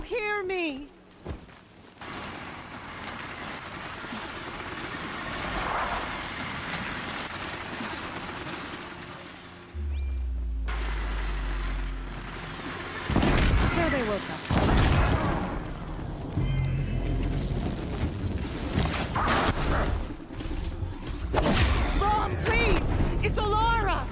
hear me? So they woke up. Mom, please! It's Alara!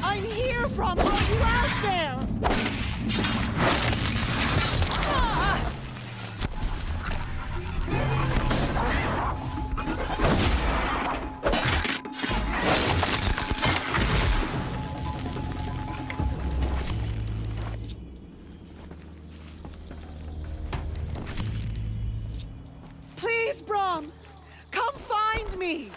I'm here, Brom! Are you out there? Please, Brom! Come find me!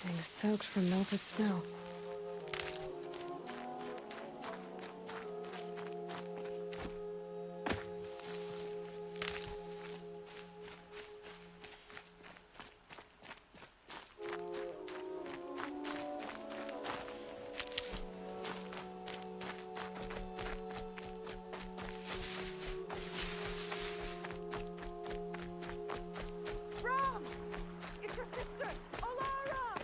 Getting soaked from melted snow. Brom! It's your sister, Alara!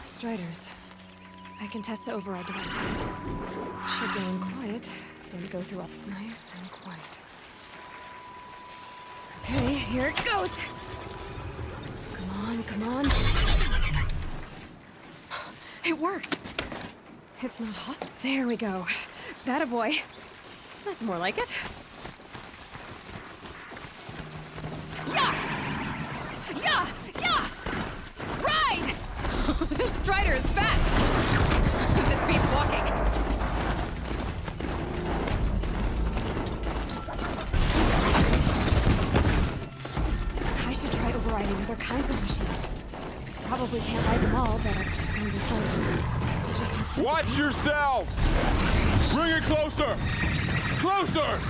Striders. I can test the override device. Should go in quiet. Didn't go through up. Nice and quiet. Okay, here it goes. Come on, come on. It worked. It's not hostile. There we go. That a boy. That's more like it. Yeah! Yeah! Yeah! Ride! This Strider is fast! This beats walking. I should try overriding other kinds of machines. Probably can't ride them all, but it sounds exciting. I just need some... Watch yourselves! Bring it closer! Closer!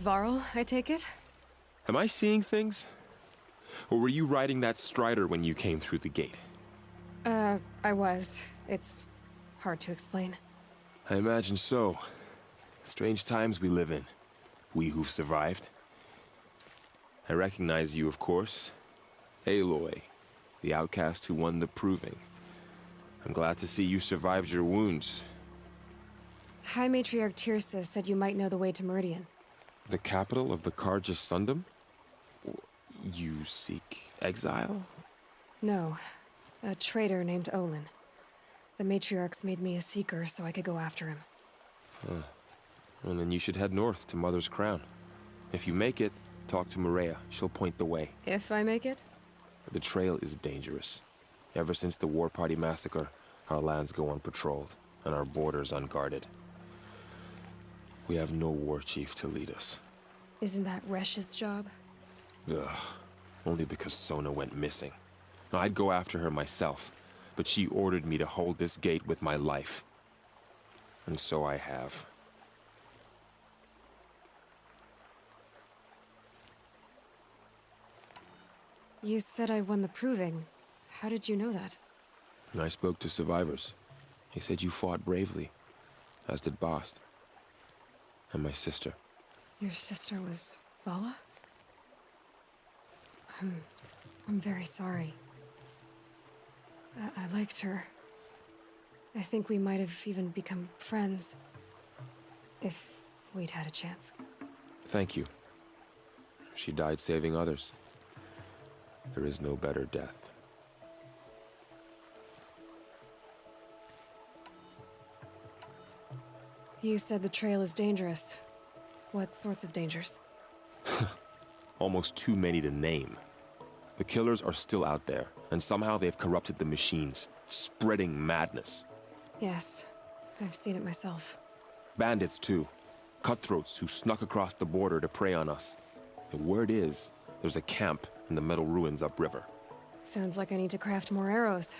Varl, I take it? Am I seeing things? Or were you riding that Strider when you came through the gate? I was. It's hard to explain. I imagine so. Strange times we live in. We who've survived. I recognize you, of course. Aloy, the outcast who won the proving. I'm glad to see you survived your wounds. High Matriarch Tirsa said you might know the way to Meridian. The capital of the Karja Sundom? You seek exile? No. A traitor named Olin. The Matriarchs made me a seeker so I could go after him. Well, then you should head north to Mother's Crown. If you make it, talk to Maria. She'll point the way. If I make it? The trail is dangerous. Ever since the War Party massacre, our lands go unpatrolled, and our borders unguarded. We have no war chief to lead us. Isn't that Resh's job? Ugh. Only because Sona went missing. I'd go after her myself, but she ordered me to hold this gate with my life. And so I have. You said I won the proving. How did you know that? I spoke to survivors. He said you fought bravely, as did Bast. And my sister. Your sister was Vala? I'm very sorry. I liked her. I think we might have even become friends. If we'd had a chance. Thank you. She died saving others. There is no better death. You said the trail is dangerous. What sorts of dangers? Almost too many to name. The killers are still out there, and somehow they've corrupted the machines, spreading madness. Yes, I've seen it myself. Bandits, too. Cutthroats who snuck across the border to prey on us. The word is, there's a camp in the metal ruins upriver. Sounds like I need to craft more arrows.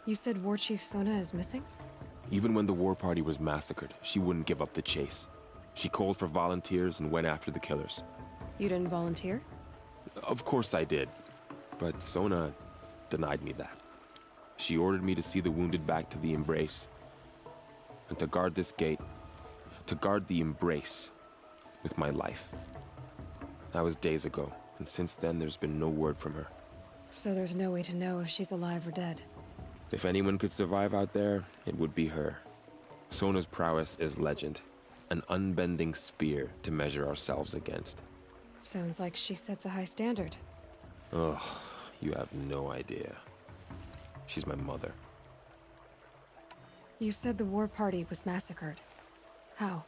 You said War Chief Sona is missing? Even when the war party was massacred, she wouldn't give up the chase. She called for volunteers and went after the killers. You didn't volunteer? Of course I did, but Sona denied me that. She ordered me to see the wounded back to the embrace, and to guard this gate, to guard the embrace with my life. That was days ago, and since then there's been no word from her. So there's no way to know if she's alive or dead. If anyone could survive out there, it would be her. Sona's prowess is legend, an unbending spear to measure ourselves against. Sounds like she sets a high standard. Ugh, you have no idea. She's my mother. You said the war party was massacred. How?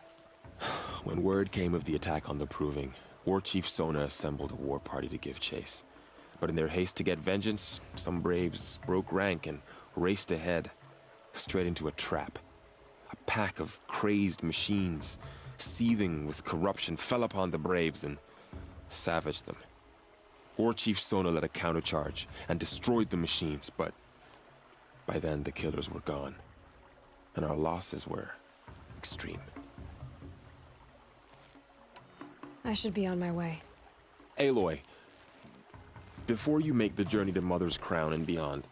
When word came of the attack on the Proving, War Chief Sona assembled a war party to give chase. But in their haste to get vengeance, some braves broke rank and raced ahead, straight into a trap. A pack of crazed machines, seething with corruption, fell upon the braves and savaged them. War Chief Sona led a countercharge and destroyed the machines, but by then the killers were gone, and our losses were extreme. I should be on my way. Aloy, before you make the journey to Mother's Crown and beyond,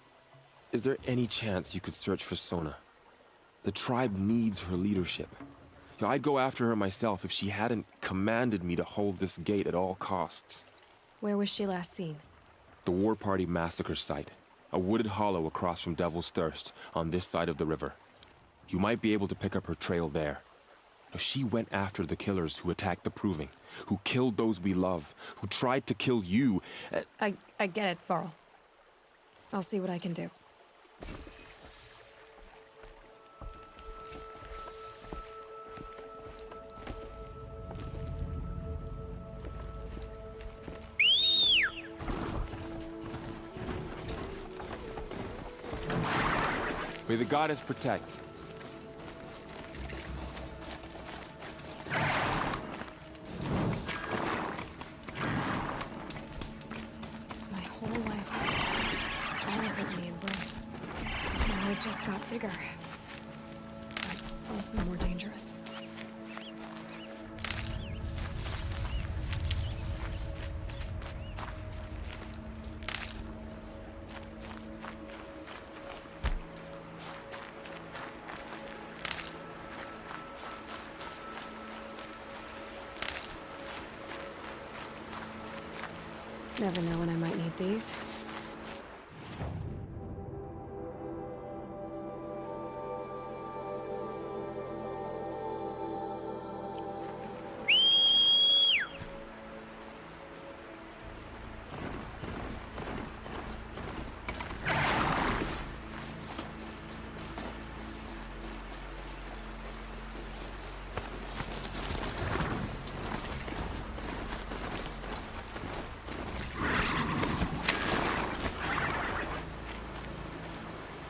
is there any chance you could search for Sona? The tribe needs her leadership. I'd go after her myself if she hadn't commanded me to hold this gate at all costs. Where was she last seen? The War Party massacre site, a wooded hollow across from Devil's Thirst on this side of the river. You might be able to pick up her trail there. She went after the killers who attacked the Proving, who killed those we love, who tried to kill you. I get it, Varl. I'll see what I can do. May the goddess protect. My whole life, all of it in the embrace. Now it just got bigger, but also more dangerous. Never know when I might need these.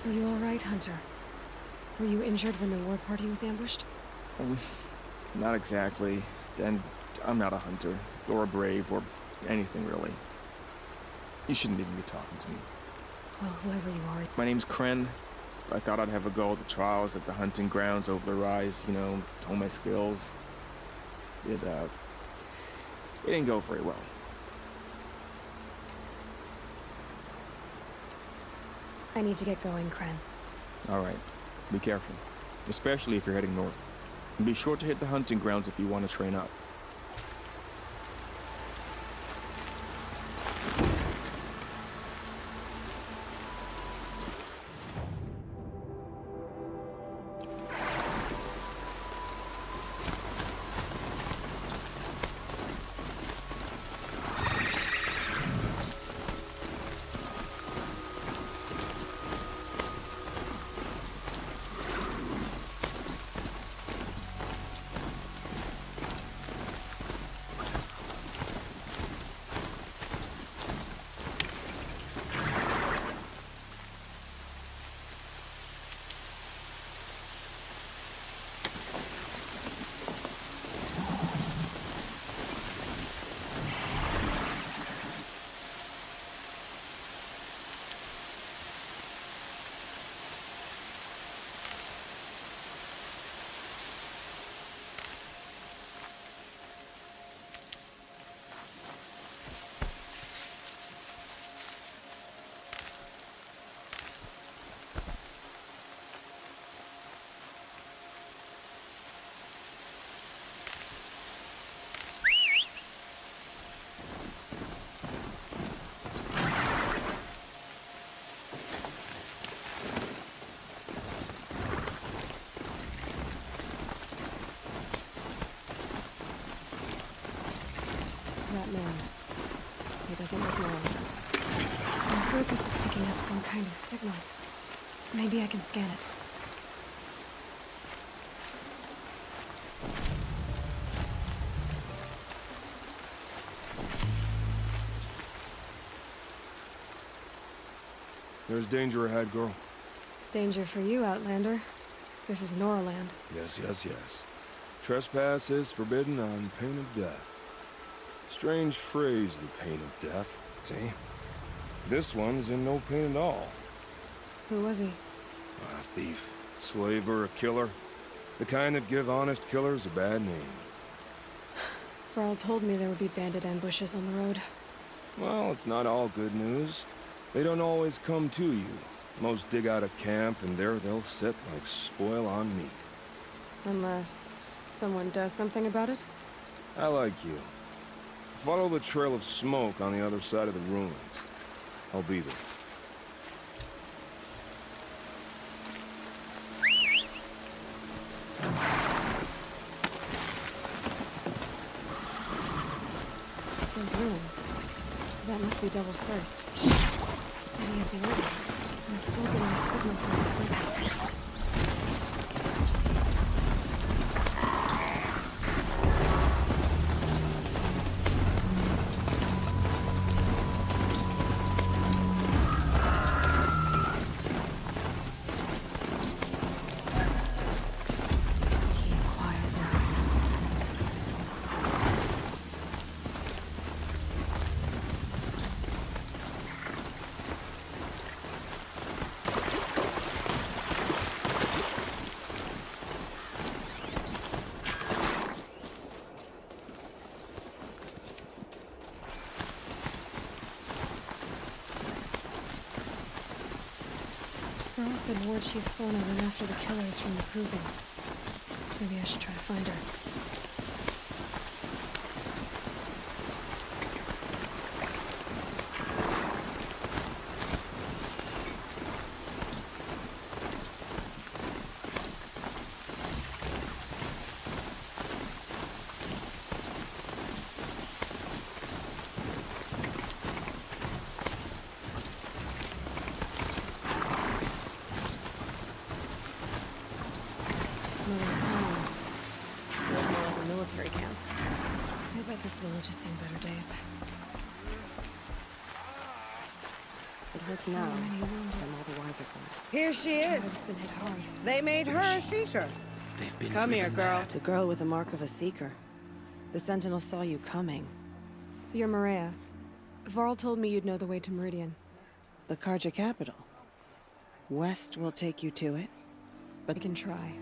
Are you all right, Hunter? Were you injured when the war party was ambushed? Not exactly. And I'm not a hunter, or a brave, or anything really. You shouldn't even be talking to me. Well, whoever you are. My name's Kren. I thought I'd have a go at the trials at the hunting grounds over the rise, you know, hone my skills. It didn't go very well. I need to get going, Kren. All right. Be careful. Especially if you're heading north. And be sure to hit the hunting grounds if you want to train up. man. He doesn't look normal. My focus is picking up some kind of signal. Maybe I can scan it. There's danger ahead, girl. Danger for you, Outlander. This is Noraland. Yes, yes, yes. Trespass is forbidden on pain of death. Strange phrase, the pain of death. See? This one's in no pain at all. Who was he? A thief, slaver, a killer. The kind that give honest killers a bad name. Varl told me there would be bandit ambushes on the road. Well, it's not all good news. They don't always come to you. Most dig out a camp, and there they'll sit like spoil on meat. Unless someone does something about it? I like you. Follow the trail of smoke on the other side of the ruins. I'll be there. Those ruins. That must be Devil's Thirst. A city of the Organs. I'm still getting a signal from the flickers. Varl said Ward Chief Sona went after the killers from the proving. Maybe I should try to find her. Mother's home. Feels more like a military camp. I bet this village has seen better days. It hurts So now. many wounded. I'm all the wiser for it. Here she is. It's been hit hard. They made her a seeker. They've been Come here, driven girl. mad. The girl with the mark of a seeker. The Sentinel saw you coming. You're Maria. Varl told me you'd know the way to Meridian. The Karja capital. West will take you to it. But we can try.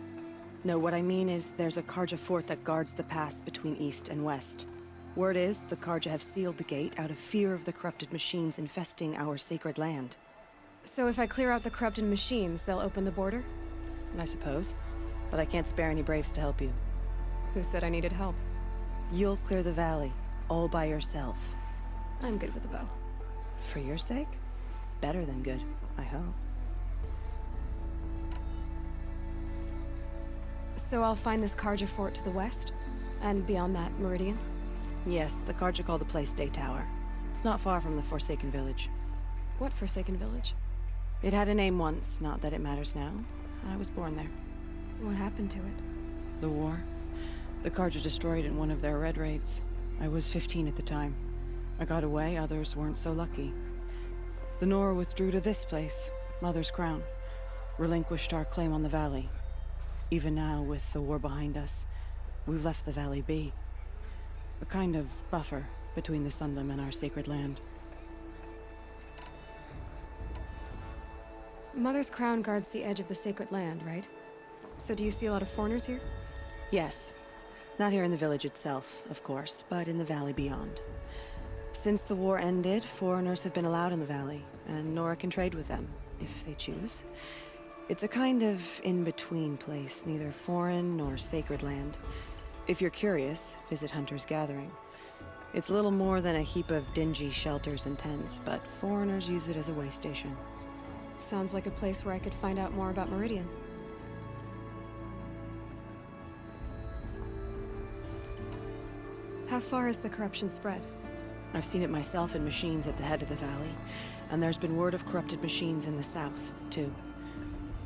No, what I mean is there's a Karja fort that guards the pass between east and west. Word is the Karja have sealed the gate out of fear of the corrupted machines infesting our sacred land. So if I clear out the corrupted machines, they'll open the border? I suppose. But I can't spare any braves to help you. Who said I needed help? You'll clear the valley, all by yourself. I'm good with a bow. For your sake? Better than good, I hope. So I'll find this Karja fort to the west? And beyond that, Meridian? Yes, the Karja call the place Day Tower. It's not far from the Forsaken Village. What Forsaken Village? It had a name once, not that it matters now. I was born there. What happened to it? The war. The Karja destroyed in one of their red raids. I was 15 at the time. I got away, others weren't so lucky. The Nora withdrew to this place, Mother's Crown. Relinquished our claim on the valley. Even now, with the war behind us, we've left the valley be. A kind of buffer between the Sundom and our sacred land. Mother's Crown guards the edge of the sacred land, right? So do you see a lot of foreigners here? Yes. Not here in the village itself, of course, but in the valley beyond. Since the war ended, foreigners have been allowed in the valley, and Nora can trade with them, if they choose. It's a kind of in-between place, neither foreign nor sacred land. If you're curious, visit Hunter's Gathering. It's little more than a heap of dingy shelters and tents, but foreigners use it as a way station. Sounds like a place where I could find out more about Meridian. How far has the corruption spread? I've seen it myself in machines at the head of the valley, and there's been word of corrupted machines in the south, too.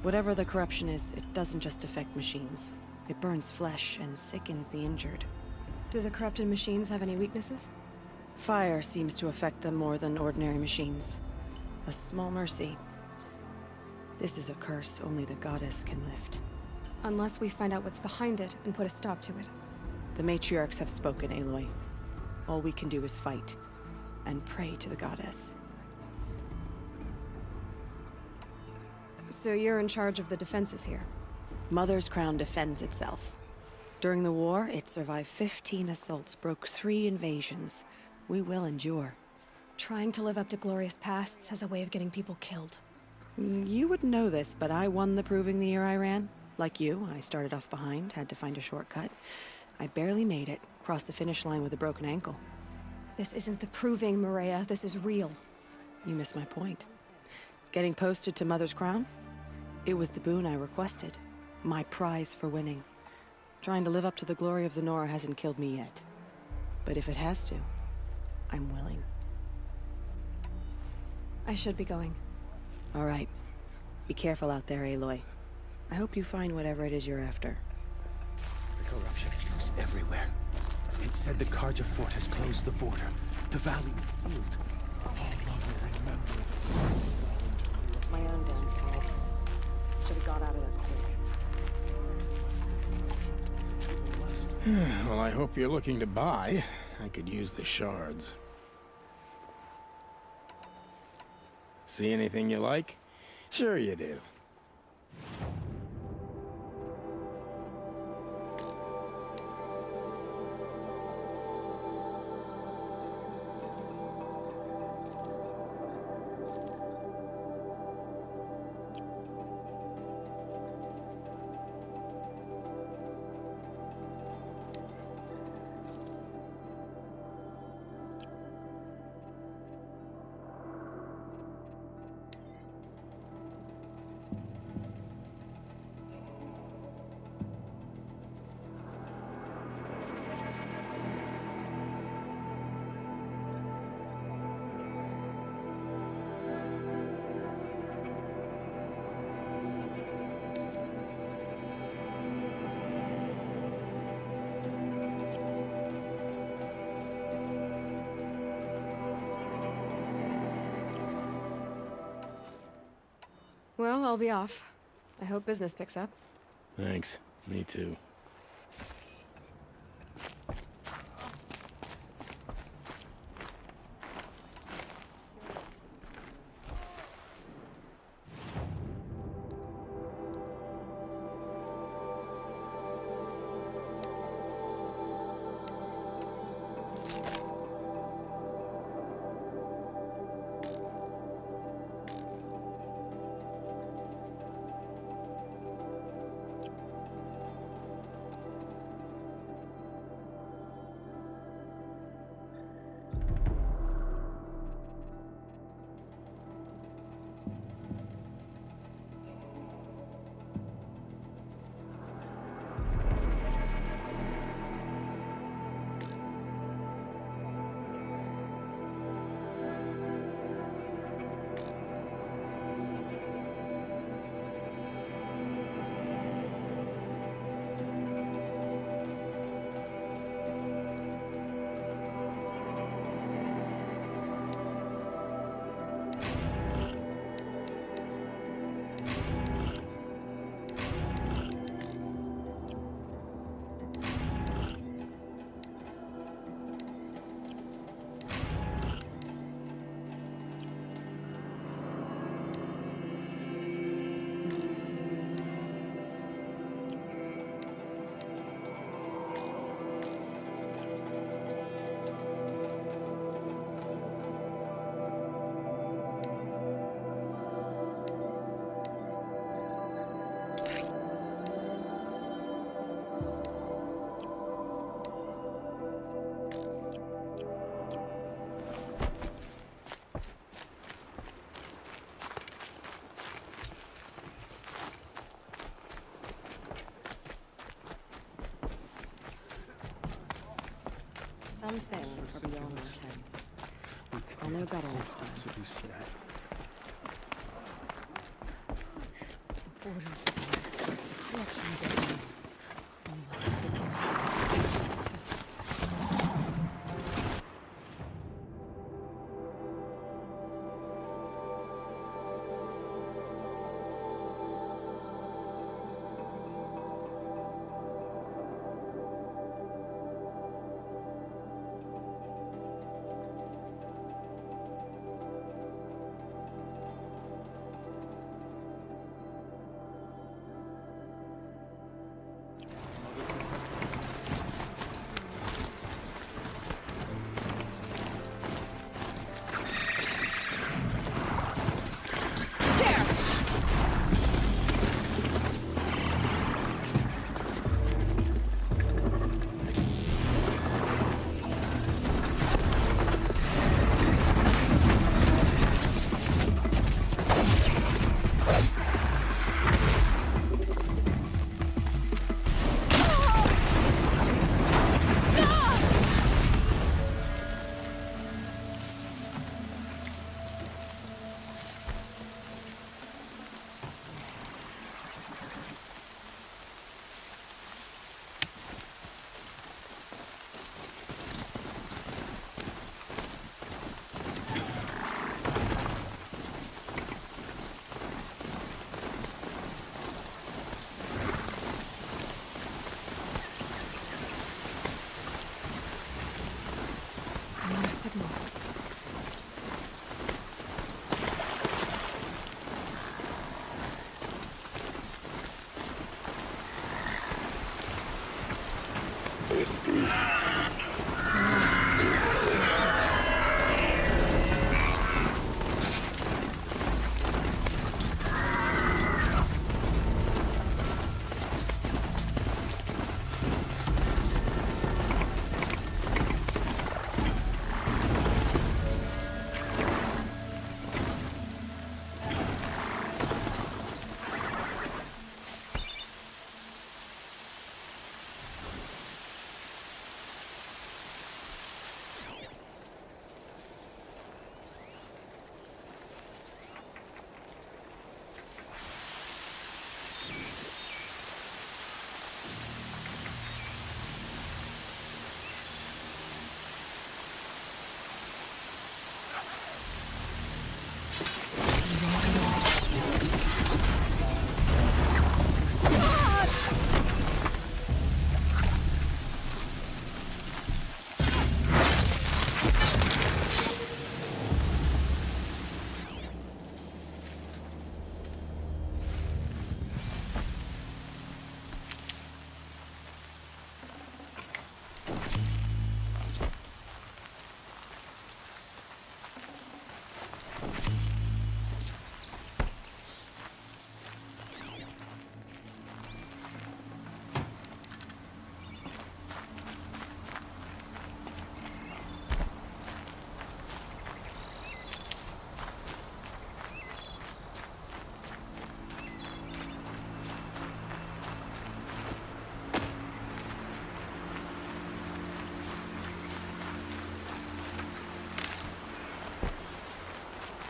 Whatever the corruption is, it doesn't just affect machines. It burns flesh and sickens the injured. Do the corrupted machines have any weaknesses? Fire seems to affect them more than ordinary machines. A small mercy. This is a curse only the goddess can lift. Unless we find out what's behind it and put a stop to it. The matriarchs have spoken, Aloy. All we can do is fight and pray to the goddess. So you're in charge of the defenses here? Mother's crown defends itself. During the war, it survived 15 assaults, broke 3 invasions. We will endure. Trying to live up to glorious pasts has a way of getting people killed. You wouldn't know this, but I won the proving the year I ran. Like you, I started off behind, had to find a shortcut. I barely made it, crossed the finish line with a broken ankle. This isn't the proving, Maria. This is real. You missed my point. Getting posted to Mother's crown? It was the boon I requested. My prize for winning. Trying to live up to the glory of the Nora hasn't killed me yet. But if it has to, I'm willing. I should be going. All right. Be careful out there, Aloy. I hope you find whatever it is you're after. The corruption is loose everywhere. It said the Karja fort has closed the border. The valley healed. My own downfall. Should have got out of there quick. Well, I hope you're looking to buy. I could use the shards. See anything you like? Sure you do. Well, I'll be off. I hope business picks up. Thanks. Me too. Some things are beyond our ken. I'll know better next time. To be said. Orders everywhere. Corruptions everywhere. Another signal.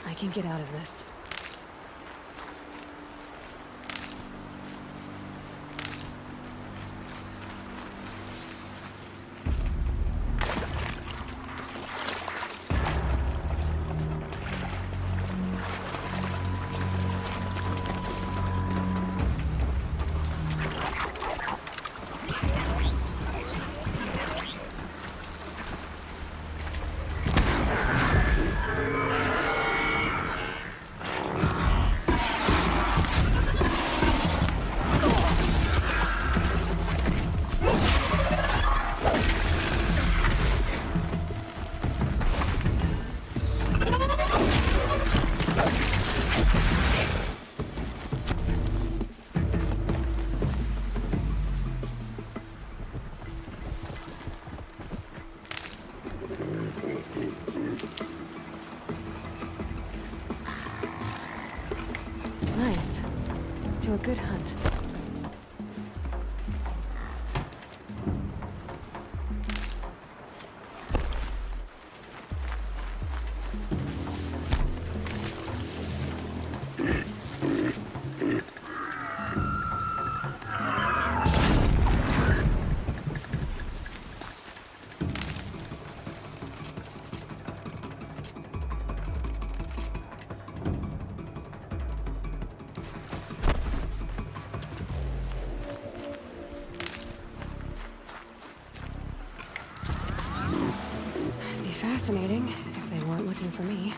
I can get out of this. fascinating if they weren't looking for me.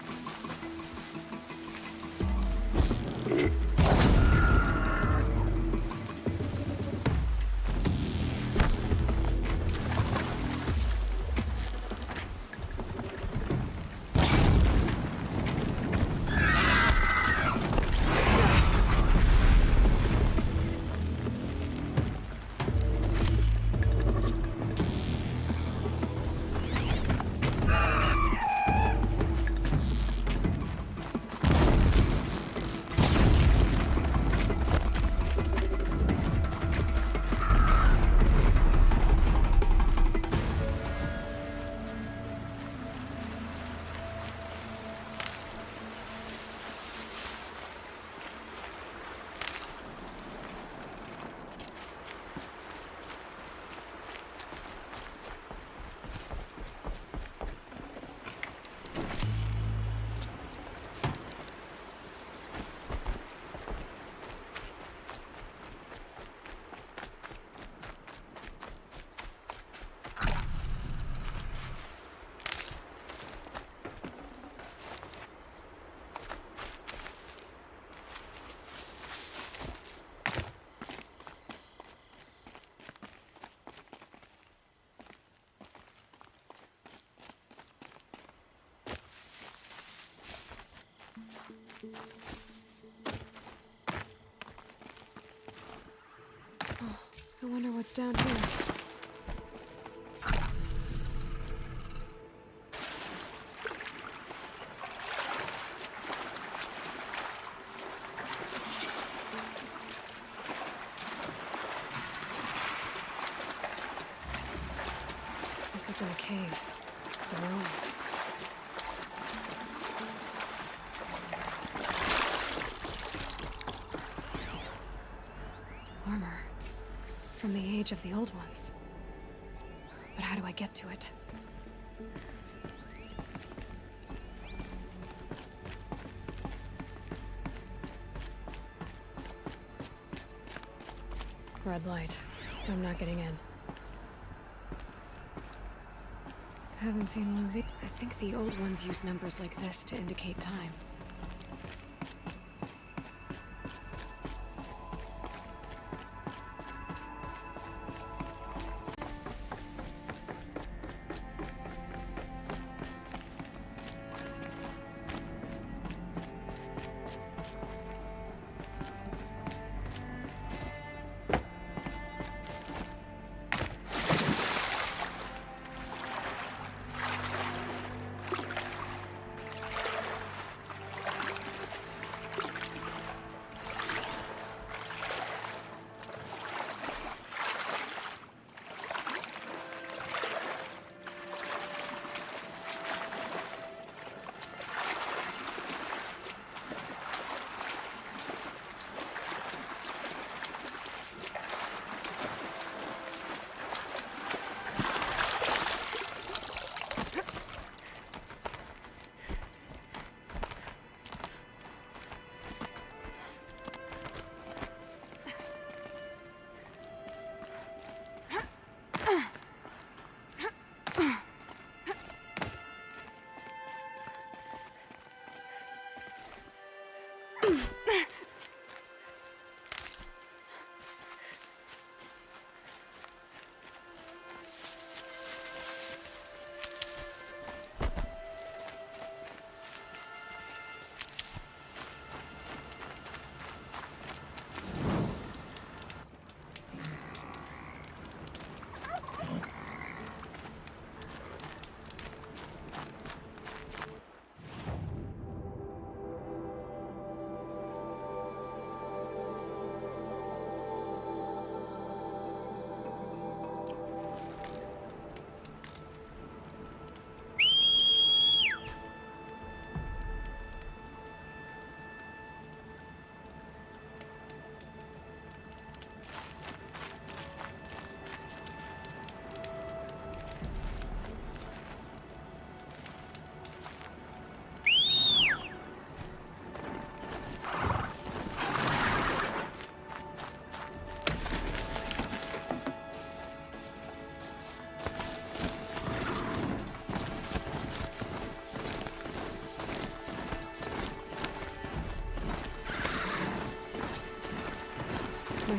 Oh, I wonder what's down here. This isn't a cave. It's a room. Armor. From the age of the old ones. But how do I get to it? Red light. I'm not getting in. Haven't seen one of these. I think the old ones use numbers like this to indicate time.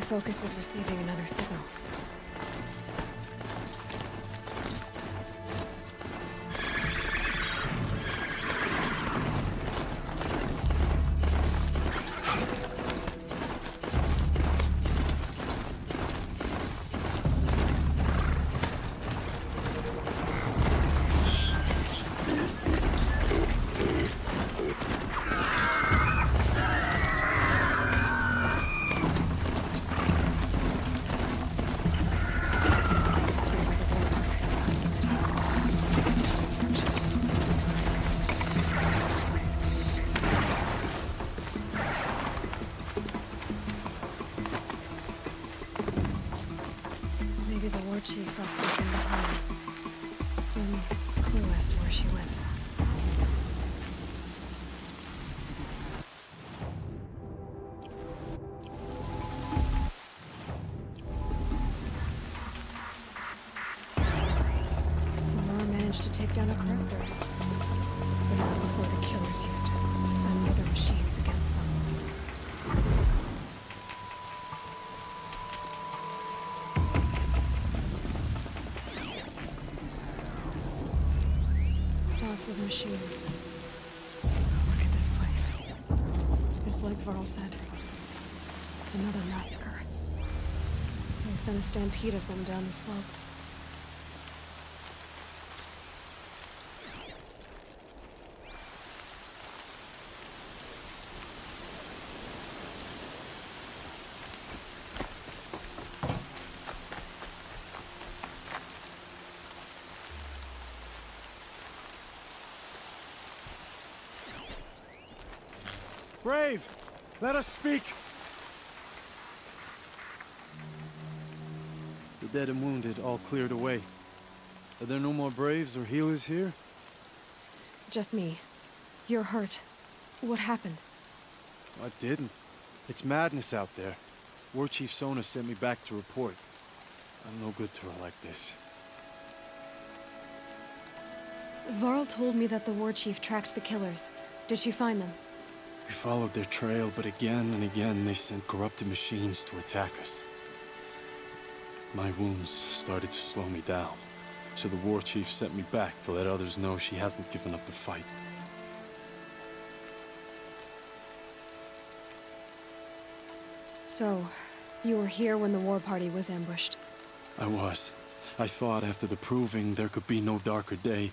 focus is receiving another signal. Maybe the war chief left something behind. Some clue as to where she went. Laura managed to take down a corruptor, but not before the killers used it to send other machines against them. Lots of machines. Look at this place. It's like Varl said. Another massacre. They sent a stampede of them down the slope. Brave! Let us speak! The dead and wounded all cleared away. Are there no more braves or healers here? Just me. You're hurt. What happened? I didn't. It's madness out there. War Chief Sona sent me back to report. I'm no good to her like this. Varl told me that the war chief tracked the killers. Did she find them? We followed their trail, but again and again they sent corrupted machines to attack us. My wounds started to slow me down, so the war chief sent me back to let others know she hasn't given up the fight. So, you were here when the war party was ambushed? I was. I thought after the proving there could be no darker day,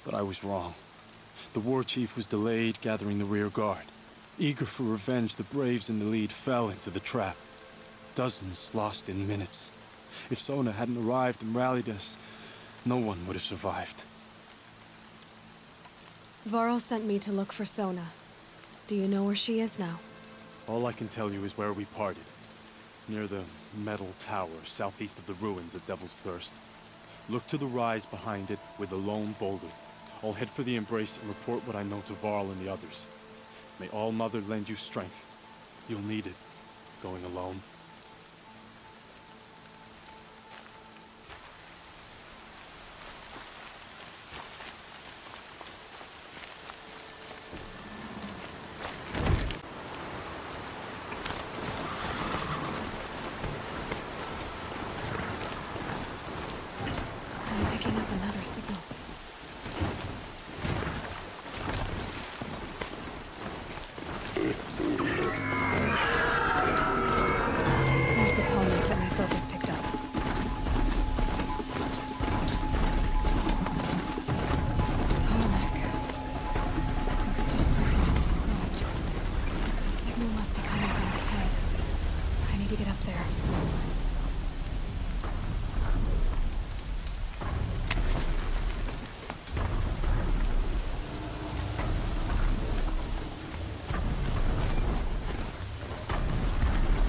but I was wrong. The war chief was delayed gathering the rear guard. Eager for revenge, the braves in the lead fell into the trap. Dozens lost in minutes. If Sona hadn't arrived and rallied us, no one would have survived. Varl sent me to look for Sona. Do you know where she is now? All I can tell you is where we parted. Near the metal tower southeast of the ruins at Devil's Thirst. Look to the rise behind it with a lone boulder. I'll head for the embrace and report what I know to Varl and the others. May All Mother lend you strength. You'll need it, going alone. I'm picking up another signal. There's the tonic that my focus picked up. Tonic. Looks just like Ross described. The signal must be coming from its head. I need to get up there.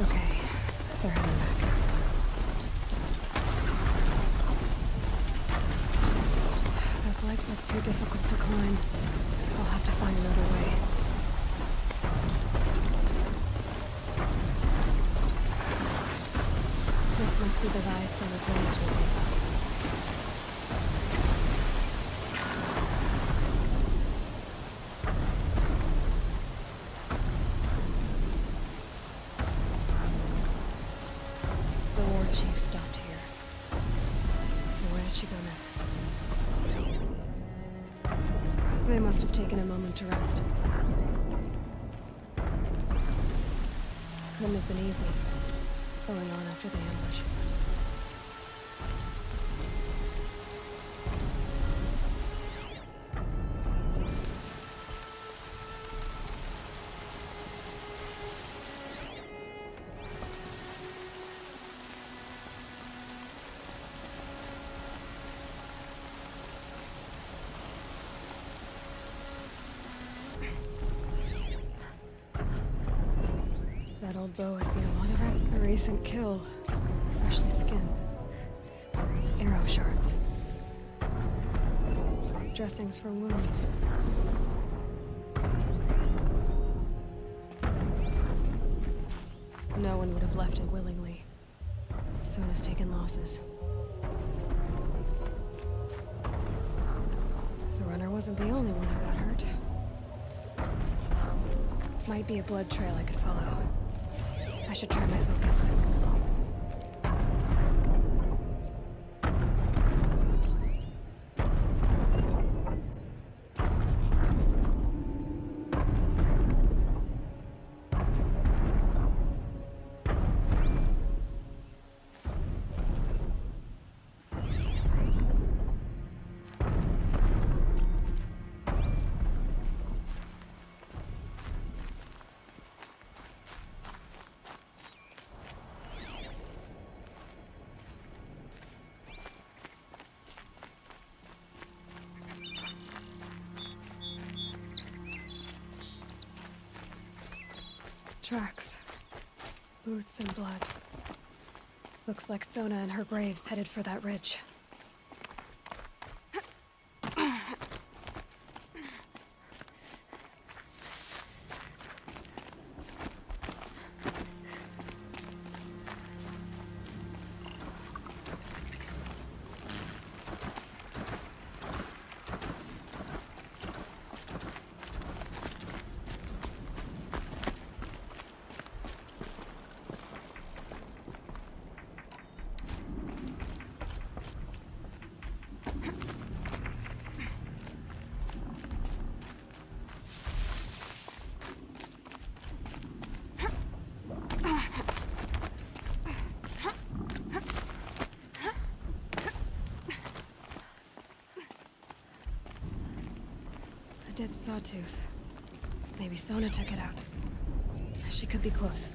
Okay, they're heading back. Those legs look too difficult to climb. I'll have to find another way. This must be the rise Sona's running told me about. They must have taken a moment to rest. Couldn't have been easy, going on after the ambush. That old bow has seen a lot of it. A recent kill. Freshly skinned. Arrow shards. Dressings for wounds. No one would have left it willingly. Sona's taken losses. The runner wasn't the only one who got hurt. Might be a blood trail I could follow. I should try my focus. Tracks. Boots and blood. Looks like Sona and her braves headed for that ridge. A dead sawtooth. Maybe Sona took it out. She could be close.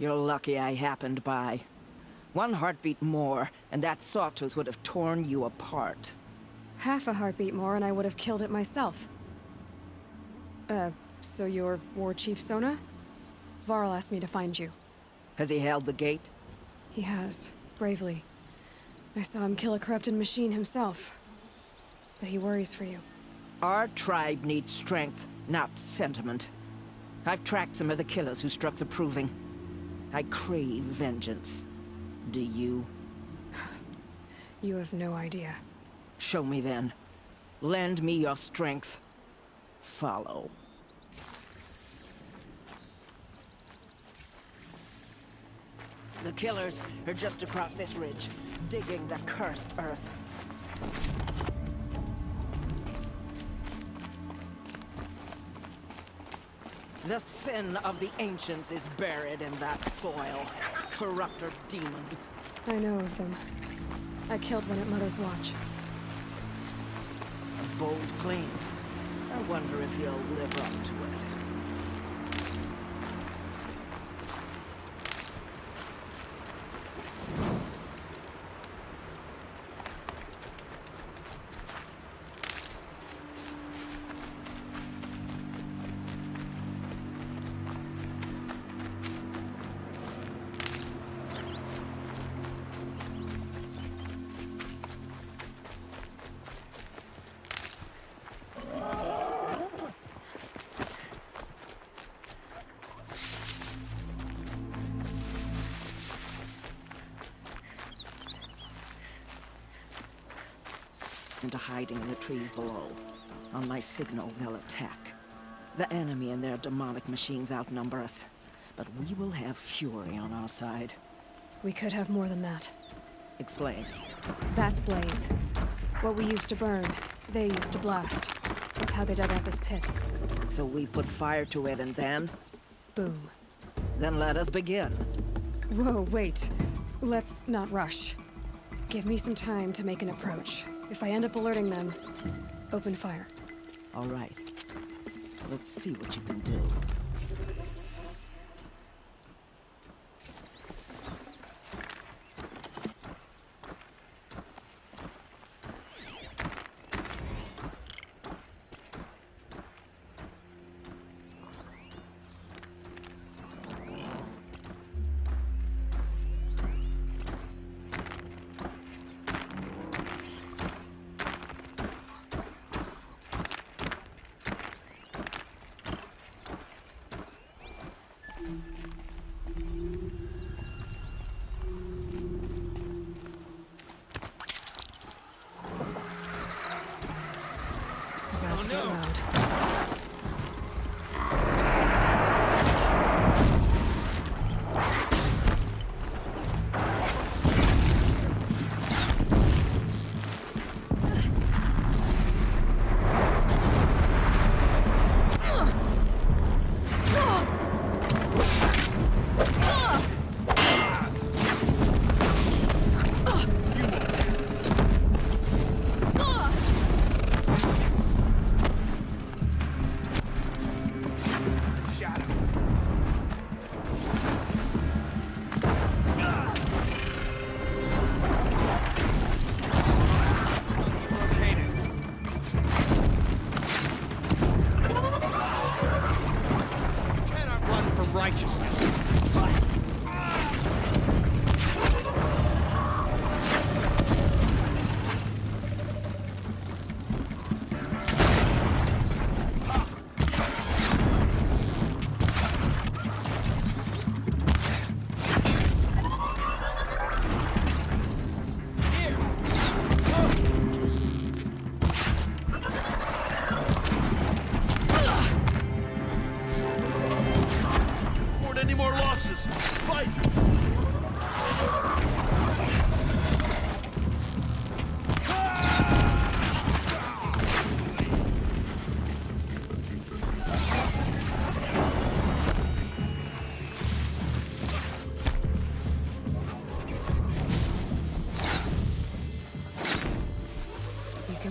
You're lucky I happened by. One heartbeat more, and that sawtooth would have torn you apart. Half a heartbeat more and I would have killed it myself. So you're War Chief Sona? Varl asked me to find you. Has he held the gate? He has, bravely. I saw him kill a corrupted machine himself. But he worries for you. Our tribe needs strength, not sentiment. I've tracked some of the killers who struck the Proving. I crave vengeance. Do you? You have no idea. Show me then. Lend me your strength. Follow. The killers are just across this ridge, digging the cursed earth. The sin of the ancients is buried in that soil. Corrupter demons. I know of them. I killed one at Mother's Watch. A bold claim. I wonder if he'll live up to it. Into hiding in the trees below. On my signal, they'll attack. The enemy and their demonic machines outnumber us, but we will have fury on our side. We could have more than that. Explain. That's Blaze. What we used to burn, they used to blast. That's how they dug out this pit. So we put fire to it and then? Boom. Then let us begin. Whoa, wait. Let's not rush. Give me some time to make an approach. If I end up alerting them, open fire. All right. Let's see what you can do. Let's get loud.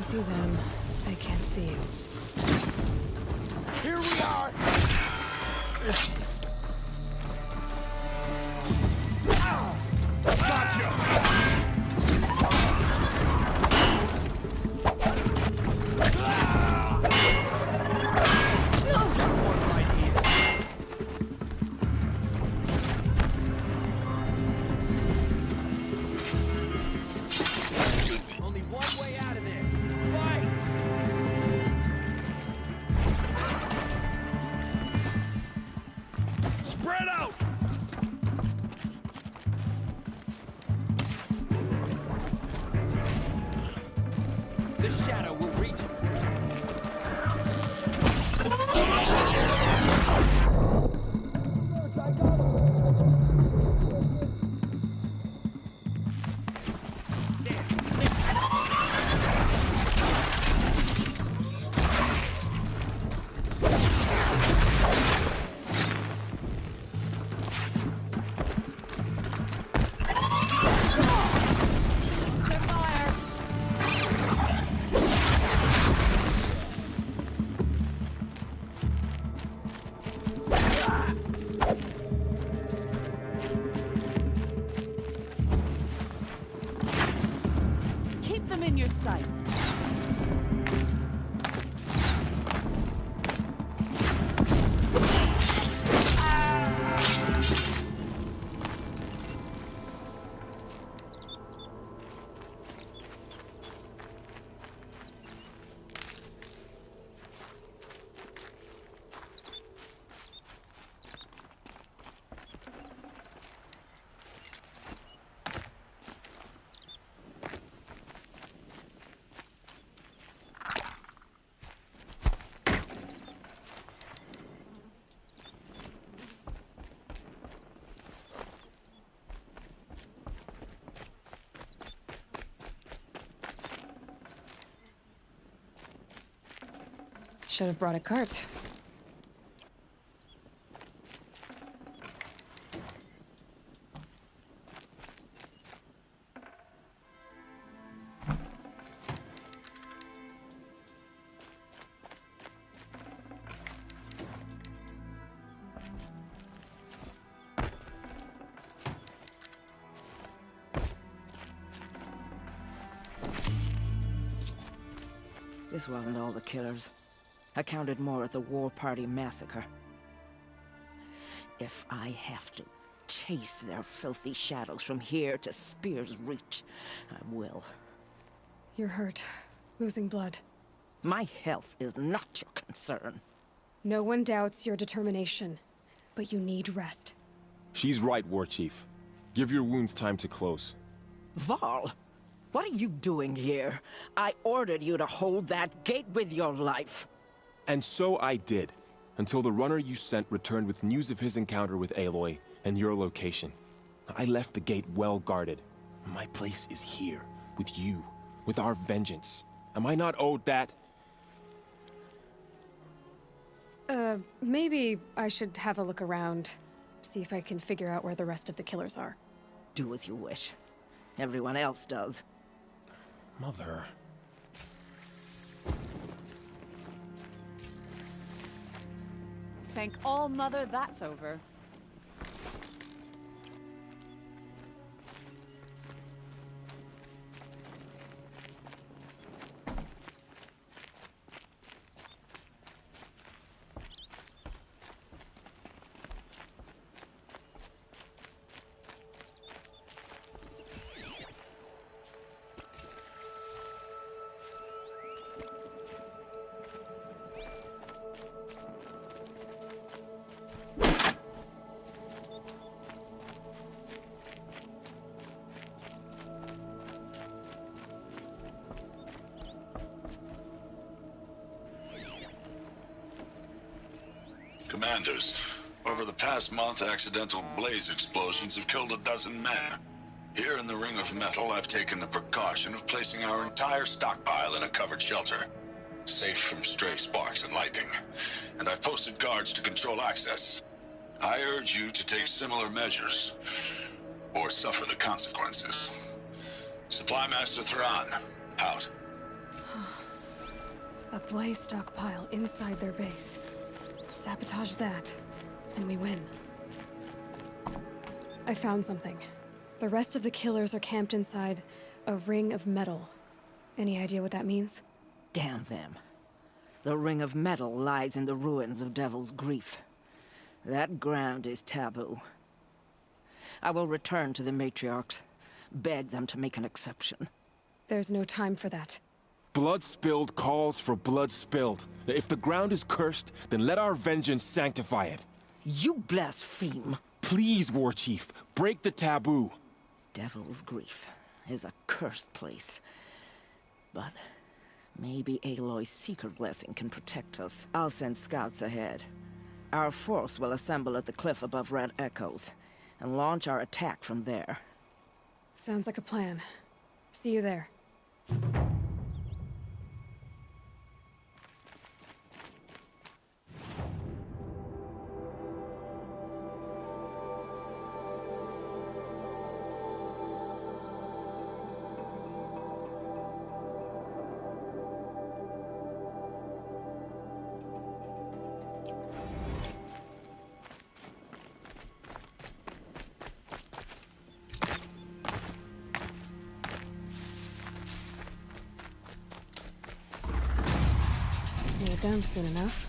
See them. I can't see you. Here we are! Only one way out of this. Fight! Should have brought a cart. This wasn't all the killers. I counted more at the War Party massacre. If I have to chase their filthy shadows from here to Spear's Reach, I will. You're hurt. Losing blood. My health is not your concern. No one doubts your determination, but you need rest. She's right, War Chief. Give your wounds time to close. Varl, what are you doing here? I ordered you to hold that gate with your life. And so I did, until the runner you sent returned with news of his encounter with Aloy and your location. I left the gate well guarded. My place is here, with you, with our vengeance. Am I not owed that? Maybe I should have a look around. See if I can figure out where the rest of the killers are. Do as you wish. Everyone else does. Mother... Thank All Mother that's over. Commanders, over the past month, accidental blaze explosions have killed 12 men. Here in the Ring of Metal, I've taken the precaution of placing our entire stockpile in a covered shelter, safe from stray sparks and lightning, and I've posted guards to control access. I urge you to take similar measures, or suffer the consequences. Supply Master Thran, out. A blaze stockpile inside their base. Sabotage that, and we win. I found something. The rest of the killers are camped inside a ring of metal. Any idea what that means? Damn them. The Ring of Metal lies in the ruins of Devil's Grief. That ground is taboo. I will return to the matriarchs, beg them to make an exception. There's no time for that. Blood spilled calls for blood spilled. If the ground is cursed, then let our vengeance sanctify it. You blaspheme! Please, War Chief, break the taboo. Devil's Grief is a cursed place. But maybe Aloy's secret blessing can protect us. I'll send scouts ahead. Our force will assemble at the cliff above Red Echoes, and launch our attack from there. Sounds like a plan. See you there. You're done soon enough.